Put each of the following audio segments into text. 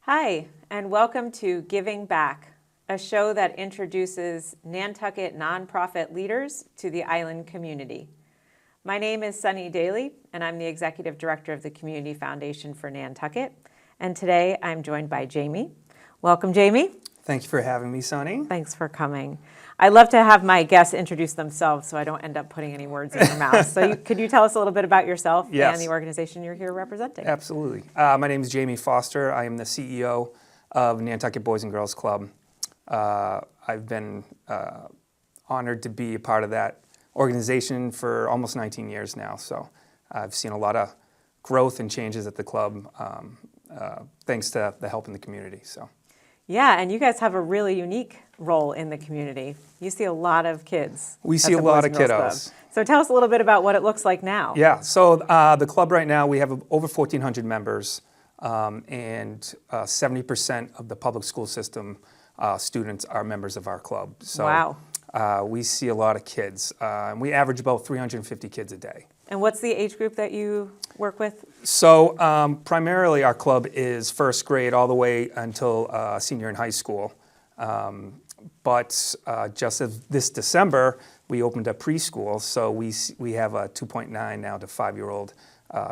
Hi, and welcome to Giving Back, a show that introduces Nantucket nonprofit leaders to the island community. My name is Sunny Daly, and I'm the Executive Director of the Community Foundation for Nantucket. And today I'm joined by Jamie. Welcome, Jamie. Thank you for having me, Sunny. Thanks for coming. I love to have my guests introduce themselves so I don't end up putting any words in your mouth. So could you tell us a little bit about yourself and the organization you're here representing? Absolutely. My name is Jamie Foster. I am the CEO of Nantucket Boys and Girls Club. I've been honored to be a part of that organization for almost 19 years now. So I've seen a lot of growth and changes at the club thanks to the help in the community. Yeah, and you guys have a really unique role in the community. You see a lot of kids. We see a lot of kiddos. So tell us a little bit about what it looks like now. Yeah, so the club right now, we have over 1,400 members, and 70% of the public school system students are members of our club. So wow. We see a lot of kids. We average about 350 kids a day. And what's the age group that you work with? So primarily our club is first grade all the way until senior in high school. But just as this December, we opened a preschool. So we have a 2.9 now to 5-year-old.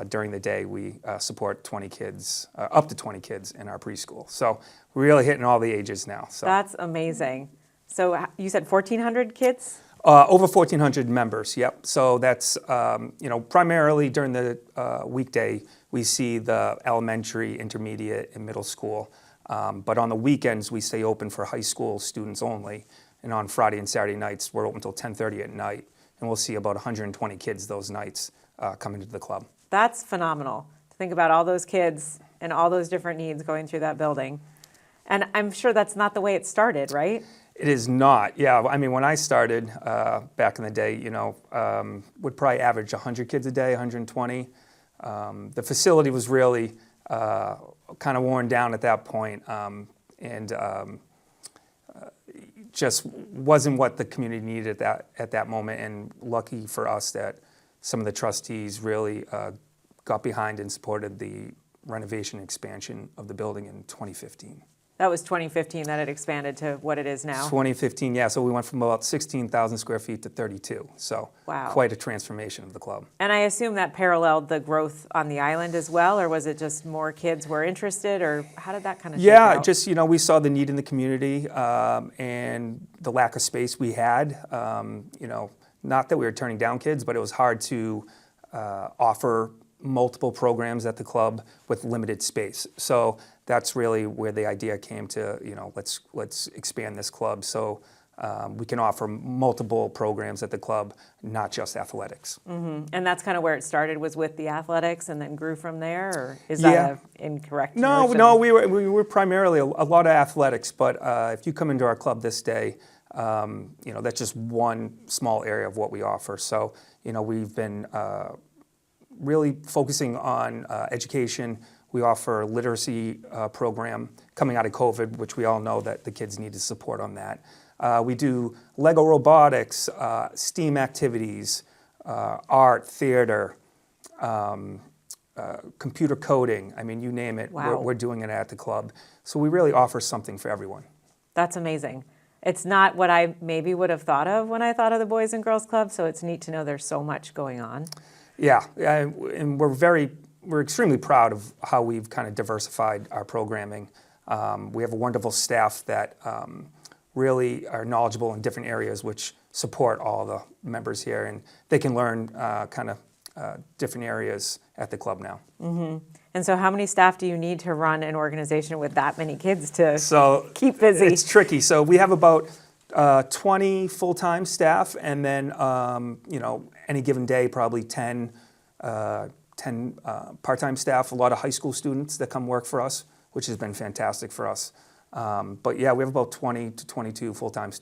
During the day, we support 20 kids, up to 20 kids in our preschool. So we're really hitting all the ages now. So that's amazing. So you said 1,400 kids? Over 1,400 members, yep. So that's, primarily during the weekday, we see the elementary, intermediate, and middle school. But on the weekends, we stay open for high school students only. And on Friday and Saturday nights, we're open until 10:30 at night. And we'll see about 120 kids those nights come into the club. That's phenomenal. To think about all those kids and all those different needs going through that building. And I'm sure that's not the way it started, right? It is not. Yeah, I mean, when I started back in the day, would probably average 100 kids a day, 120. The facility was really kind of worn down at that point, and just wasn't what the community needed at that moment. And lucky for us that some of the trustees really got behind and supported the renovation expansion of the building in 2015. That was 2015 that it expanded to what it is now? 2015, yeah. So we went from about 16,000 square feet to 32. So wow. Quite a transformation of the club. And I assume that paralleled the growth on the island as well, or was it just more kids were interested, or how did that kind of shake out? Yeah, just, we saw the need in the community and the lack of space we had. Not that we were turning down kids, but it was hard to offer multiple programs at the club with limited space. So that's really where the idea came to, let's expand this club so we can offer multiple programs at the club, not just athletics. Mm-hmm. And that's kind of where it started, was with the athletics, and then grew from there, or is that an incorrect notion? No, we were primarily a lot of athletics, but if you come into our club this day, that's just one small area of what we offer. So, we've been really focusing on education. We offer a literacy program coming out of COVID, which we all know that the kids need support on that. We do Lego robotics, STEAM activities, art, theater, computer coding. I mean, you name it, wow. we're doing it at the club. So we really offer something for everyone. That's amazing. It's not what I maybe would have thought of when I thought of the Boys and Girls Club, so it's neat to know there's so much going on. Yeah, and we're extremely proud of how we've kind of diversified our programming. We have a wonderful staff that really are knowledgeable in different areas, which support all the members here, and they can learn different areas at the club now. Mm-hmm. And so how many staff do you need to run an organization with that many kids to keep busy? It's tricky. So we have about 20 full-time staff, and then, any given day, probably 10 part-time staff, a lot of high school students that come work for us, which has been fantastic for us. But yeah, we have about 20 to 22 full-time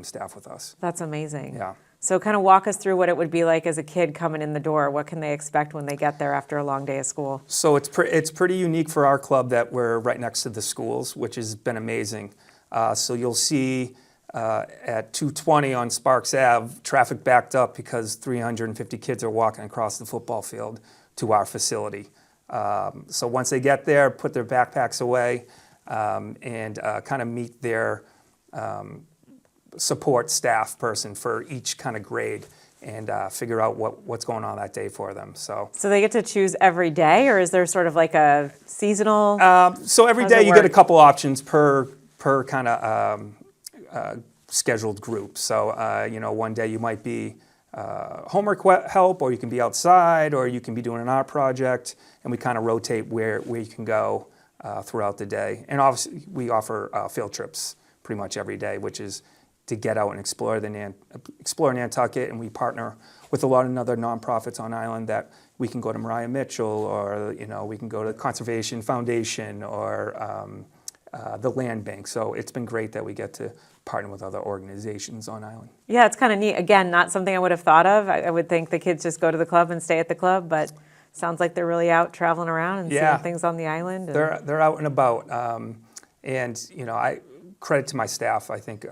staff with us. That's amazing. Yeah. So kind of walk us through what it would be like as a kid coming in the door. What can they expect when they get there after a long day of school? So it's pretty unique for our club that we're right next to the schools, which has been amazing. So you'll see at 220 on Sparks Ave, traffic backed up because 350 kids are walking across the football field to our facility. So once they get there, put their backpacks away and kind of meet their support staff person for each kind of grade and figure out what's going on that day for them. So they get to choose every day, or is there sort of like a seasonal? So every day you get a couple options per kind of scheduled group. So, one day you might be homework help, or you can be outside, or you can be doing an art project, and we kind of rotate where you can go throughout the day. And obviously we offer field trips pretty much every day, which is to get out and explore Nantucket, and we partner with a lot of other nonprofits on island that we can go to Mariah Mitchell, or we can go to the Conservation Foundation, or the Land Bank. So it's been great that we get to partner with other organizations on island. Yeah, it's kind of neat. Again, not something I would have thought of. I would think the kids just go to the club and stay at the club, but sounds like they're really out traveling around and seeing things on the island. They're out and about, and I credit to my staff. I think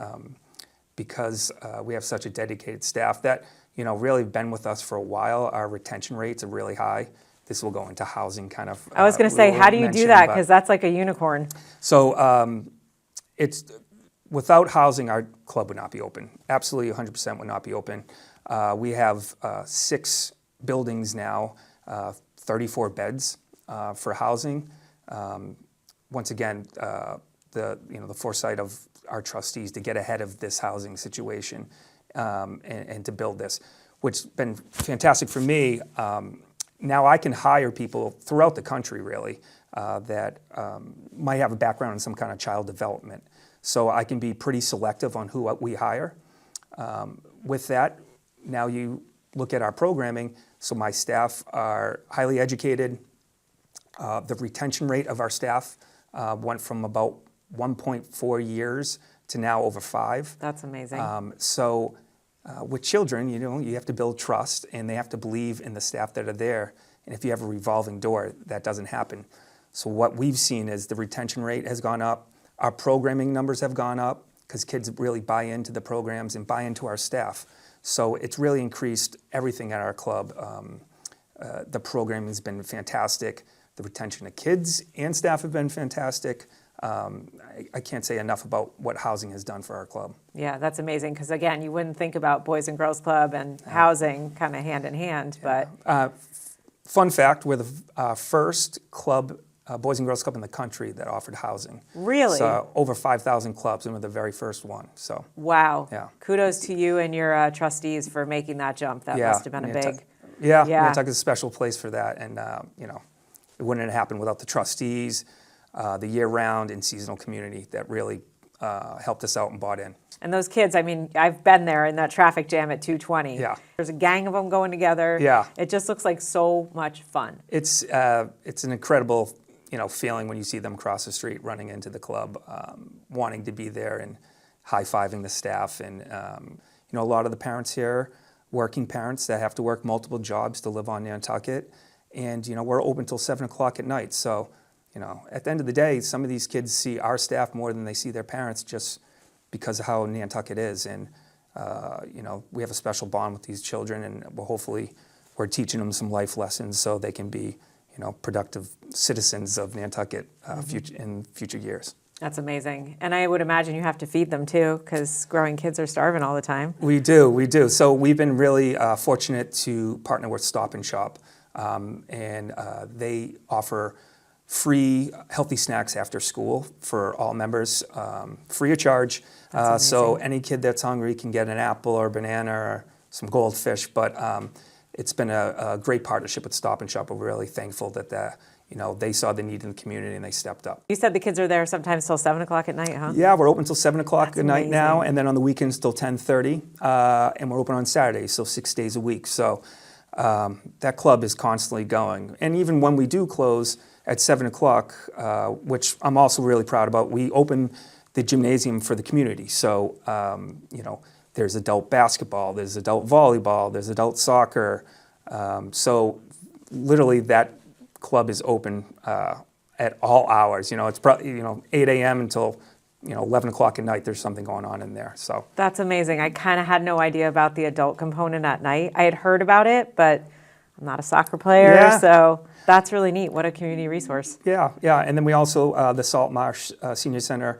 because we have such a dedicated staff that really been with us for a while. Our retention rates are really high. This will go into housing kind of. I was going to say, how do you do that? Because that's like a unicorn. So it's without housing, our club would not be open. Absolutely, 100% would not be open. We have 6 buildings now, 34 beds for housing. Once again, the foresight of our trustees to get ahead of this housing situation and to build this, which has been fantastic for me. Now I can hire people throughout the country, really, that might have a background in some kind of child development. So I can be pretty selective on who we hire. With that, now you look at our programming. So my staff are highly educated. The retention rate of our staff went from about 1.4 years to now over 5. That's amazing. So with children, you have to build trust, and they have to believe in the staff that are there. And if you have a revolving door, that doesn't happen. So what we've seen is the retention rate has gone up. Our programming numbers have gone up because kids really buy into the programs and buy into our staff. So it's really increased everything at our club. The programming has been fantastic. The retention of kids and staff have been fantastic. I can't say enough about what housing has done for our club. Yeah, that's amazing, because again, you wouldn't think about Boys and Girls Club and housing kind of hand in hand, but... Fun fact, we're the first club, Boys and Girls Club in the country that offered housing. Really? So over 5,000 clubs, and we're the very first one. So wow. Yeah. Kudos to you and your trustees for making that jump. That must have been a big... Yeah, Nantucket's a special place for that, and it wouldn't have happened without the trustees, the year-round and seasonal community that really helped us out and bought in. And those kids, I mean, I've been there in that traffic jam at 220. Yeah. There's a gang of them going together. Yeah. It just looks like so much fun. It's an incredible, feeling when you see them cross the street, running into the club, wanting to be there and high-fiving the staff. And, a lot of the parents here, working parents that have to work multiple jobs to live on Nantucket. And, we're open till 7 o'clock at night. So, at the end of the day, some of these kids see our staff more than they see their parents just because of how Nantucket is. And, we have a special bond with these children, and we're teaching them some life lessons so they can be, productive citizens of Nantucket in future years. That's amazing. And I would imagine you have to feed them too, because growing kids are starving all the time. We do. So we've been really fortunate to partner with Stop and Shop, and they offer free healthy snacks after school for all members, free of charge. So any kid that's hungry can get an apple or a banana or some goldfish. But it's been a great partnership with Stop and Shop. We're really thankful that they saw the need in the community and they stepped up. You said the kids are there sometimes till 7 o'clock at night, huh? Yeah, we're open till 7 o'clock at night amazing. now, and then on the weekends till 10:30, and we're open on Saturdays, so 6 days a week. So that club is constantly going. And even when we do close at 7 o'clock, which I'm also really proud about, we open the gymnasium for the community. So, there's adult basketball, there's adult volleyball, there's adult soccer. So literally that club is open at all hours. It's probably 8 a.m. until 11 o'clock at night. There's something going on in there. So that's amazing. I kind of had no idea about the adult component at night. I had heard about it, but I'm not a soccer player, Yeah. so that's really neat. What a community resource. Yeah, and then we also, the Salt Marsh Senior Center,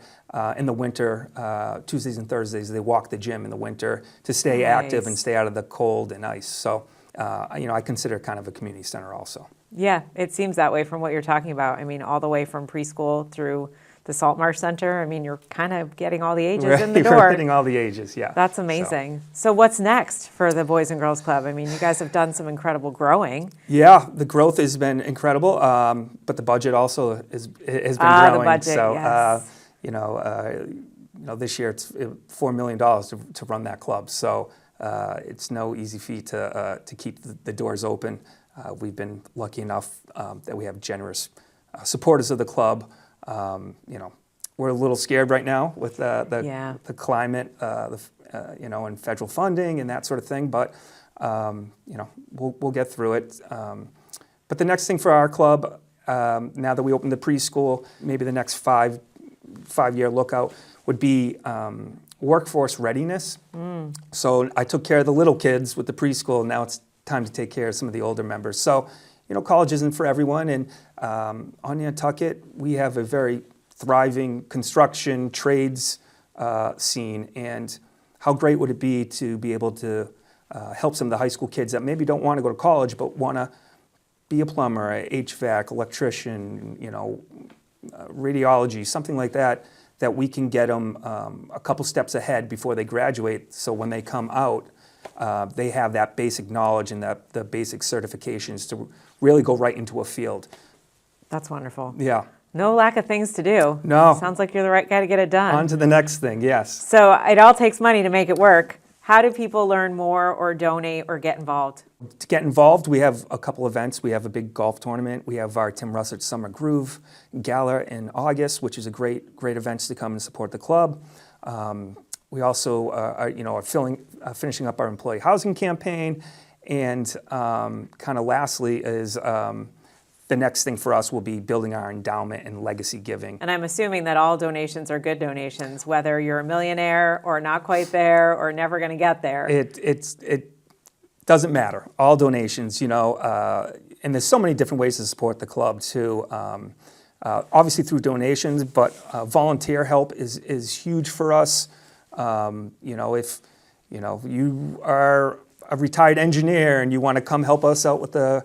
in the winter, Tuesdays and Thursdays, they walk the gym in the winter to stay active and Nice. stay out of the cold and ice. So, I consider it kind of a community center also. Yeah, it seems that way from what you're talking about. I mean, all the way from preschool through the Salt Marsh Center. I mean, you're kind of getting all the ages in the We're door. hitting all the ages, yeah. That's So, amazing. So what's next for the Boys and Girls Club? I mean, you guys have done some incredible growing. yeah, the growth has been incredible, but the budget also has been growing. The budget, So, yes. this year it's $4 million to run that club. So it's no easy feat to keep the doors open. We've been lucky enough that we have generous supporters of the club. We're a little scared right now with the climate, and federal funding and that sort of thing. But we'll get through it. But the next thing for our club, now that we opened the preschool, maybe the next five-year lookout would be workforce readiness. So I took care of the little kids with the preschool. Now it's time to take care of some of the older members. So, college isn't for everyone. And on Nantucket, we have a very thriving construction trades scene. And how great would it be to be able to help some of the high school kids that maybe don't want to go to college but want to be a plumber, a HVAC, electrician, radiology, something like that, that we can get them a couple steps ahead before they graduate. So when they come out, they have that basic knowledge and the basic certifications to really go right into a field. That's wonderful. Yeah. No lack of things to do. No. Sounds like you're the right guy to get it done. On to the next thing, yes. So it all takes money to make it work. How do people learn more or donate or get involved? To get involved, we have a couple events. We have a big golf tournament. We have our Tim Russert Summer Groove Gala in August, which is a great event to come and support the club. We also are finishing up our employee housing campaign. And kind of lastly is the next thing for us will be building our endowment and legacy giving. And I'm assuming that all donations are good donations, whether you're a millionaire or not quite there or never going to get there. It doesn't matter. All donations, and there's so many different ways to support the club too. Obviously through donations, but volunteer help is huge for us. If you are a retired engineer and you want to come help us out with the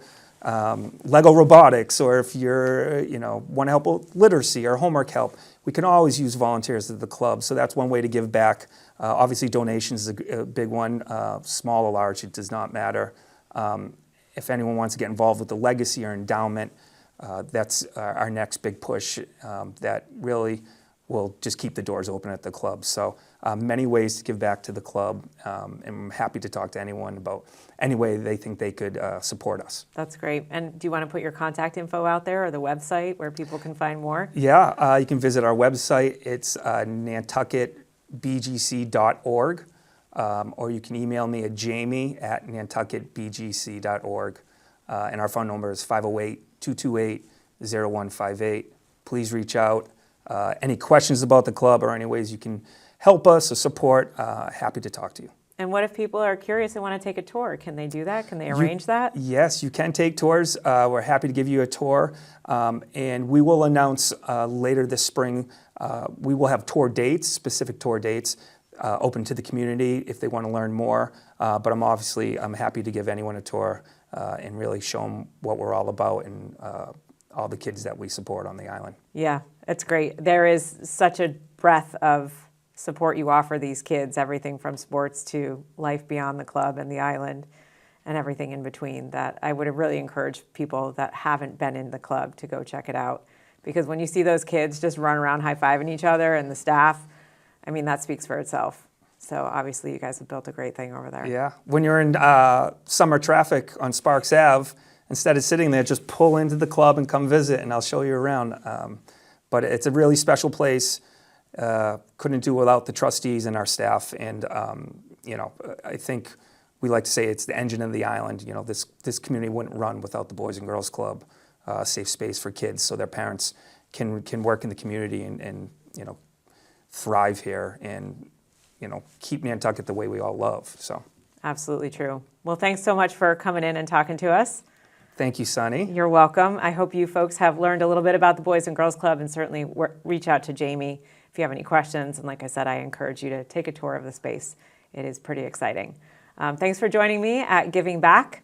Lego robotics, or if you're, want to help with literacy or homework help, we can always use volunteers at the club. So that's one way to give back. Obviously, donations is a big one. Small or large, it does not matter. If anyone wants to get involved with the legacy or endowment, that's our next big push that really will just keep the doors open at the club. So many ways to give back to the club, and I'm happy to talk to anyone about any way they think they could support us. That's great. And do you want to put your contact info out there or the website where people can find more? Yeah, you can visit our website. It's nantucketbgc.org, or you can email me at jamie@nantucketbgc.org. And our phone number is 508-228-0158. Please reach out. Any questions about the club or any ways you can help us or support, happy to talk to you. And what if people are curious and want to take a tour? Can they do that? Can they arrange that? Yes, you can take tours. We're happy to give you a tour. And we will announce later this spring, we will have tour dates, specific tour dates, open to the community if they want to learn more. But I'm happy to give anyone a tour and really show them what we're all about and all the kids that we support on the island. Yeah, it's great. There is such a breadth of support you offer these kids, everything from sports to life beyond the club and the island and everything in between, that I would really encourage people that haven't been in the club to go check it out. Because when you see those kids just run around high-fiving each other and the staff, I mean, that speaks for itself. So obviously you guys have built a great thing over there. Yeah, when you're in summer traffic on Sparks Ave, instead of sitting there, just pull into the club and come visit, and I'll show you around. But it's a really special place. Couldn't do without the trustees and our staff. And, I think we like to say it's the engine of the island. This community wouldn't run without the Boys and Girls Club, safe space for kids so their parents can work in the community and thrive here and, keep Nantucket the way we all love. So Absolutely true. Well, thanks so much for coming in and talking to us. Thank you, Sunny. You're welcome. I hope you folks have learned a little bit about the Boys and Girls Club, and certainly reach out to Jamie if you have any questions. And like I said, I encourage you to take a tour of the space. It is pretty exciting. Thanks for joining me at Giving Back.